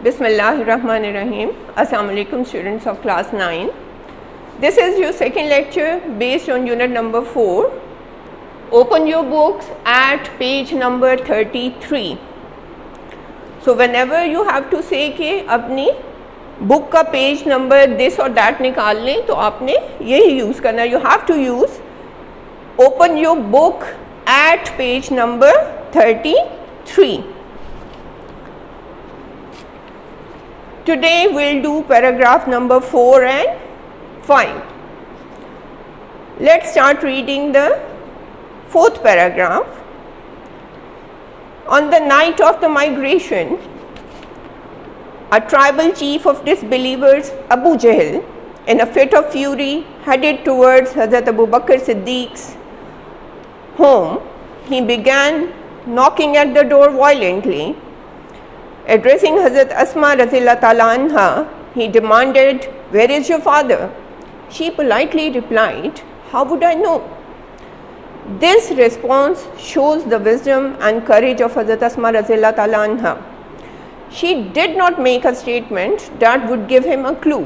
Bismillahirrahmanirrahim. Assalamu alaikum students of class 9. This is your second lecture based on unit number 4. Open your books at page number 33. So whenever you have to say कि अपनी book का page number this or that निकाल लें तो आपने यही use करना. You have to use open your book at page number 33. Today we'll do paragraph number 4 and 5. Let's start reading the fourth paragraph. On the night of the migration, a tribal chief of disbelievers, Abu Jahl, in a fit of fury, headed towards Hazrat Abu Bakr Siddiq's home. He began knocking at the door violently. Addressing Hazrat Asma Razillah Ta'ala Anha, he demanded, "Where is your father?" She politely replied, "How would I know?" This response shows the wisdom and courage of Hazrat Asma Razillah Ta'ala Anha. She did not make a statement that would give him a clue.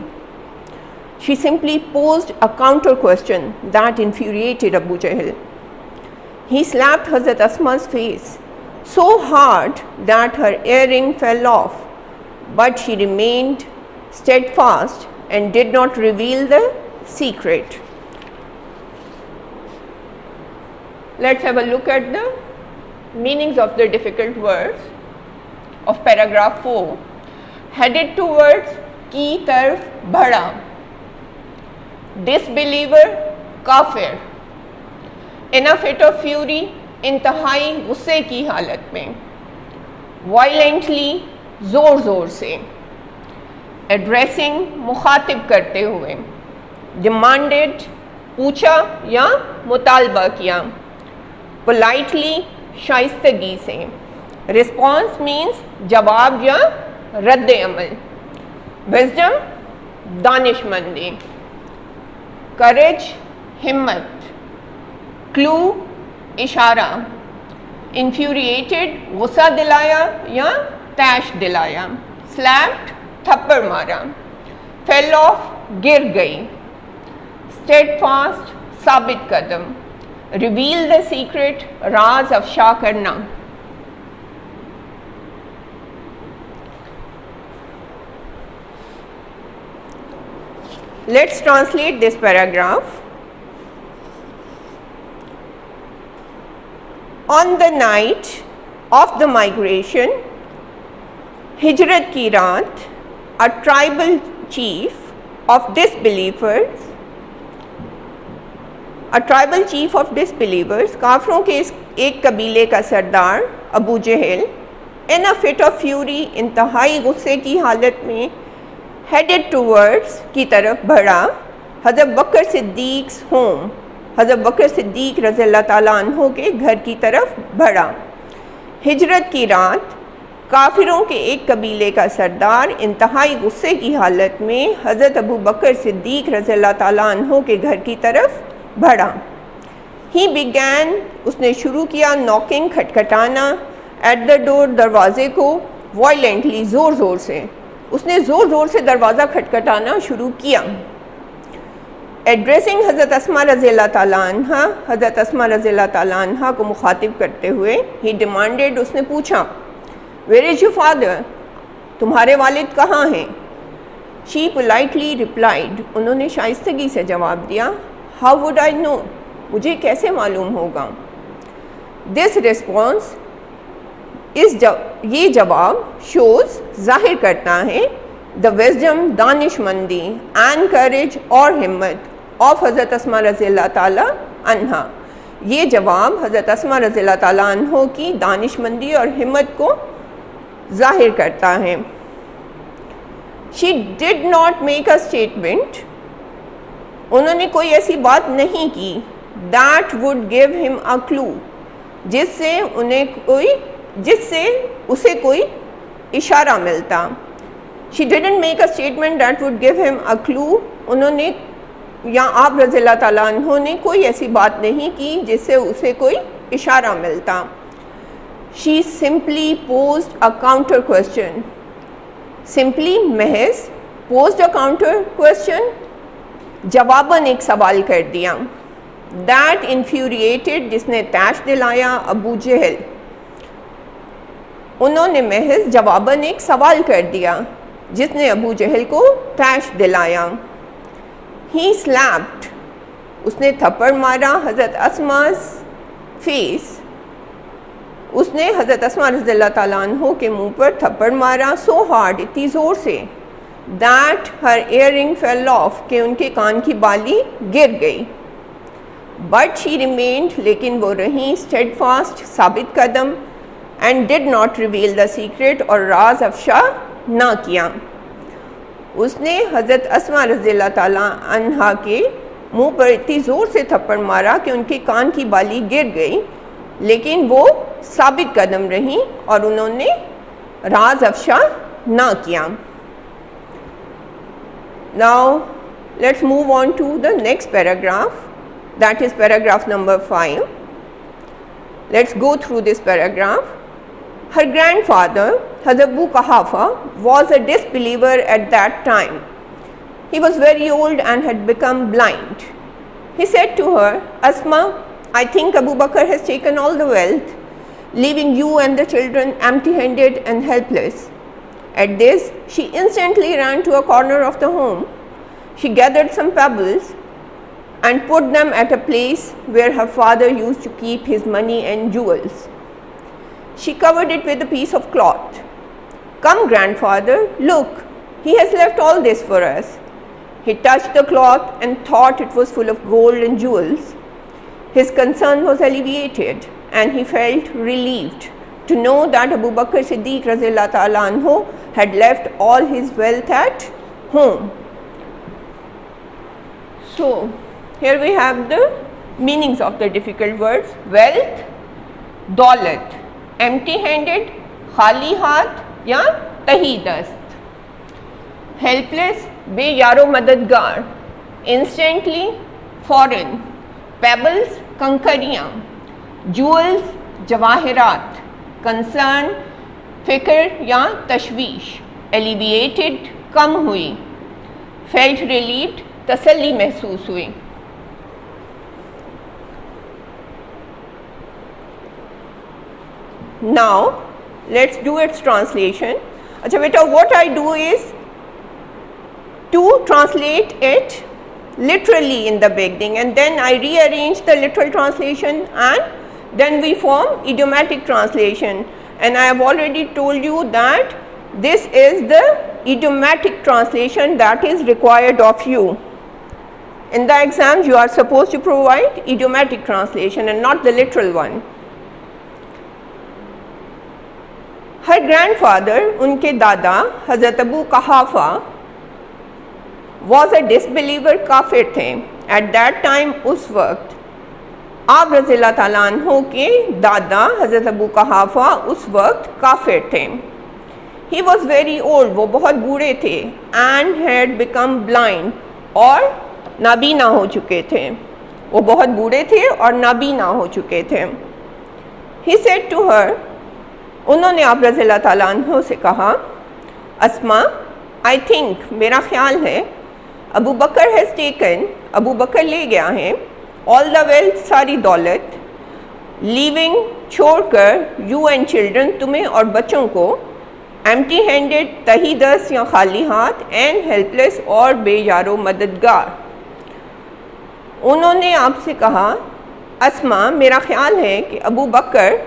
She simply posed a counter question that infuriated Abu Jahl. He slapped Hazrat Asma's face so hard that her earring fell off, but she remained steadfast and did not reveal the secret. Let's have a look at the meanings of the difficult words of paragraph 4. Headed towards की तरफ बढ़ा, disbeliever काफिर, in a fit of fury इंतहाई गुस्से की हालत में, violently ज़ोर ज़ोर से, एड्रेसिंग मुखातिब करते हुए, डिमांडेड पूछा या मुतालबा किया, पोलाइटली शाइस्तगी से, रिस्पॉन्स मीन्स जवाब या रद्द अमल, विजडम दानिशमंदी, करेज हिम्मत, क्लू इशारा, इन्फ्यूरिएटेड गुस्सा दिलाया या तैश दिलाया, स्लैप्ड थप्पड़ मारा, फेल ऑफ गिर गई, स्टेडफास्ट साबित कदम, रिवील द सीक्रेट राज अफशा करना. Let's translate this paragraph. On the night of the migration, Hijrat ki raat, a tribal chief of disbelievers, काफरों के एक कबीले का सरदार अबू जहल, in a fit of fury, इंतहाई गुस्से की हालत में, headed towards की तरफ बढ़ा, हज़रत बकर सिद्दीक़'s home, हज़रत बकर सिद्दीक़ रज़ियल्लाहु ताला अन्हु के घर की तरफ बढ़ा. हिजरत की रात, काफिरों के एक कबीले का सरदार इंतहाई गुस्से की हालत में हज़रत अबू बकर सिद्दीक़ रज़ियल्लाहु ताला अन्हु के घर की तरफ बढ़ा. ही बिगैन, उसने शुरू किया, नॉकिंग खटखटाना, एट द डोर, दरवाज़े को, वायलेंटली ज़ोर ज़ोर से, उसने ज़ोर ज़ोर से दरवाज़ा खटखटाना शुरू किया. एड्रेसिंग हज़रत अस्मा रज़ियल्लाहु ताला अन्हा, हज़रत अस्मा रज़ियल्लाहु ताला अन्हा को मुखातिब करते हुए, ही डिमांडेड, उसने पूछा, वेयर इज़ योर फादर, तुम्हारे वालिद कहाँ हैं. शी पोलाइटली रिप्लाइड, उन्होंने शाइस्तगी से जवाब दिया, हाउ वुड आई नो, मुझे कैसे मालूम होगा. दिस रिस्पॉन्स, ये जवाब शोज़ ज़ाहिर करता है द विजडम दानिशमंदी एंड करेज और हिम्मत ऑफ हज़रत अस्मा रज़ियल्लाहु ताला अन्हा. ये जवाब हज़रत अस्मा रज़ियल्लाहु ताला अन्हो की दानिशमंदी और हिम्मत को ज़ाहिर करता है. She did not make a statement, उन्होंने कोई ऐसी बात नहीं की, that would give him a clue, जिससे उसे कोई इशारा मिलता. She didn't make a statement that would give him a clue. उन्होंने या आप रज़ियल्लाहु ताला अन्हु ने कोई ऐसी बात नहीं की जिससे उसे कोई इशारा मिलता. She simply posed a counter question, simply महज पोज्ड अ काउंटर क्वेश्चन, जवाबन एक सवाल कर दिया। दैट इन्फ्यूरिएटेड, जिसने तैश दिलाया अबू जहल। उन्होंने महज जवाबन एक सवाल कर दिया जिसने अबू जहल को तैश दिलाया। ही स्लैप्ड, उसने थप्पड़ मारा हज़रत अस्मा's फेस। उसने हज़रत अस्मा रज़ियल्लाहु ताला अन्हो के मुंह पर थप्पड़ मारा, सो हार्ड, इतनी ज़ोर से, that her earring fell off, कि उनके कान की बाली गिर गई। बट शी रिमेन्ड, लेकिन वो रहीं स्टेडफास्ट, साबित कदम, and did not reveal the secret, और राज अफशा ना किया। उसने हज़रत अस्मा रज़ियल्लाहु ताला अन्हा के मुंह पर इतनी ज़ोर से थप्पड़ मारा कि उनके कान की बाली गिर गई, लेकिन वो साबित कदम रहीं और उन्होंने राज अफशा ना किया। Now let's move on to the next paragraph, that is paragraph number 5. Let's go through this paragraph. Her grandfather, Hazrat Abu Quhafa, was a disbeliever at that time. He was very old and had become blind. He said to her, Asma, I think Abu Bakr has taken all the wealth, leaving you and the children empty-handed and helpless. At this, she instantly ran to a corner of the home. She gathered some pebbles and put them at a place where her father used to keep his money and jewels. She covered it with a piece of cloth. Come, grandfather, look, he has left all this for us. He touched the cloth and thought it was full of gold and jewels. His concern was alleviated and he felt relieved to know that Abu Bakr Siddiq Razillah Ta'ala Anhu had left all his wealth at home. So, here we have the meanings of the difficult words. Wealth, दौलत, empty-handed, खाली हाथ या तही दस्त, helpless, बेयारो मददगार, instantly, foreign, pebbles, कंकरियाँ, jewels, जवाहरात, concern, फिक्र या तशवीश, alleviated, कम हुई, felt relieved, तसल्ली महसूस हुई. Now let's do its translation. अच्छा बेटा, what I do is to translate it literally in the beginning and then I rearrange the literal translation and then we form idiomatic translation, and I have already told you that this is the idiomatic translation that is required of you. In the exams you are supposed to provide idiomatic translation and not the literal one. Her grandfather, उनके दादा हज़रत Abu कहाफ़ा, was a disbeliever, काफिर थे. At that time, उस वक्त आप रज़ियल्लाहु ताला अन्हु के दादा हज़रत अबू कहाफ़ा उस वक्त काफिर थे. He was very old, वो बहुत बूढ़े थे, and had become blind, और नाबीना हो चुके थे. वो बहुत बूढ़े थे और नाबीना हो चुके थे. He said to her, उन्होंने आप रज़ियल्लाहु ताला अन्हु से कहा, अस्मा, आई थिंक, मेरा ख्याल है, अबू बकर हैज़ टेकन, अबू बकर ले गया है, ऑल द वेल्थ, सारी दौलत, लीविंग, छोड़कर, यू एंड चिल्ड्रन, तुम्हें और बच्चों को, एम्प्टी हैंडेड, तही दस्त या खाली हाथ, एंड हेल्पलेस, और बेयारो मददगार. उन्होंने आपसे कहा, अस्मा, मेरा ख्याल है कि अबू बकर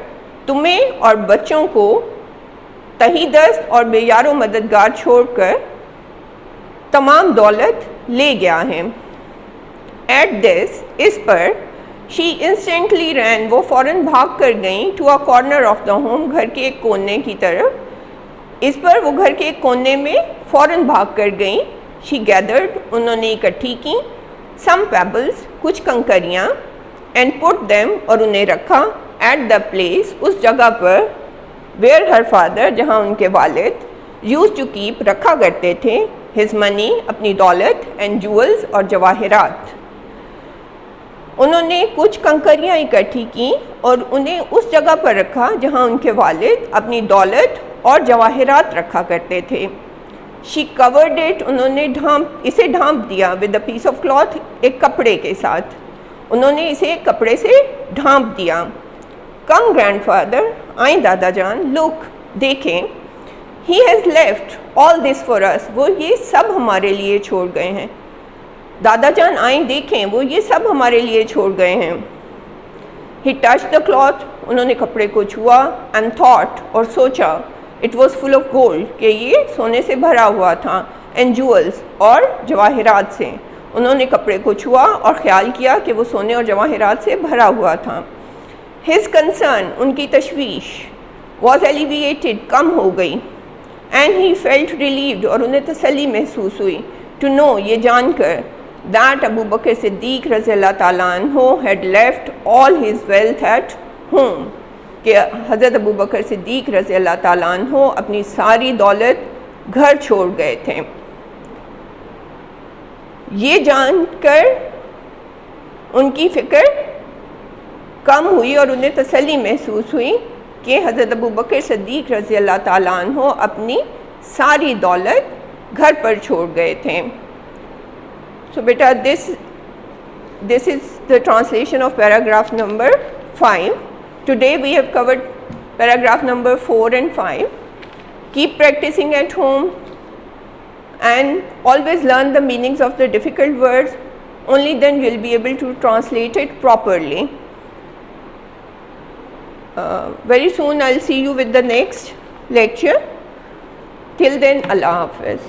तुम्हें और बच्चों को तही दस्त और बेयारो मददगार छोड़कर तमाम दौलत ले गया है. एट दिस, इस पर, शी इंस्टेंटली रैन, वो फ़ौरन भाग कर गई, to a corner of the home, घर के एक कोने की तरफ. इस पर वो घर के एक कोने में फ़ौरन भाग कर गई. शी गैदर्ड, उन्होंने इकट्ठी की, सम पेबल्स, कुछ कंकरियाँ, एंड पुट देम, और उन्हें रखा, एट द प्लेस, उस जगह पर, वेयर हर फादर, जहाँ उनके वालिद, यूज टू कीप, रखा करते थे, हिज मनी, अपनी दौलत, एंड जूअल्स, और जवाहरात. उन्होंने कुछ कंकरियाँ इकट्ठी की और उन्हें उस जगह पर रखा जहाँ उनके वालिद अपनी दौलत और जवाहरात रखा करते थे. शी कवर्ड इट, उन्होंने इसे ढांप दिया with a piece of cloth, एक कपड़े के साथ उन्होंने इसे कपड़े से ढांप दिया। कम ग्रैंडफादर, आए दादा जान, लुक, देखें, he has left all this for us, वो ये सब हमारे लिए छोड़ गए हैं। दादा जान आए देखें, वो ये सब हमारे लिए छोड़ गए हैं। ही टच द क्लॉथ, उन्होंने कपड़े को छुआ, एंड थॉट, और सोचा, it was full of gold, कि ये सोने से भरा हुआ था, एंड जूअल्स, और जवाहरात से। उन्होंने कपड़े को छुआ और ख्याल किया कि वो सोने और जवाहरात से भरा हुआ था। हिज कंसर्न, उनकी तशवीश, वॉज एलिविएटेड, कम हो गई, एंड ही फेल्ट रिलीव्ड, और उन्हें तसल्ली महसूस हुई, टू नो, ये जानकर, दैट अबू बकर सिद्दीक रज़ियल्लाहु ताला अन्हु had left all his wealth at home, कि हज़रत अबू बकर सिद्दीक रज़ियल्लाहु ताला अन्हु अपनी सारी दौलत घर छोड़ गए थे। ये जानकर उनकी फ़िक्र कम हुई और उन्हें तसल्ली महसूस हुई कि हज़रत अबू बकर सिद्दीक रज़ियल्लाहु ताला अन्हु अपनी सारी दौलत घर पर छोड़ गए थे। सो बेटा, this is the translation of paragraph number 5. Today we have covered paragraph number 4 and 5. Keep practicing at home and always learn the meanings of the difficult words. Only then you will be able to translate it properly. Very soon I'll see you with the next lecture. Till then, Allah Hafiz.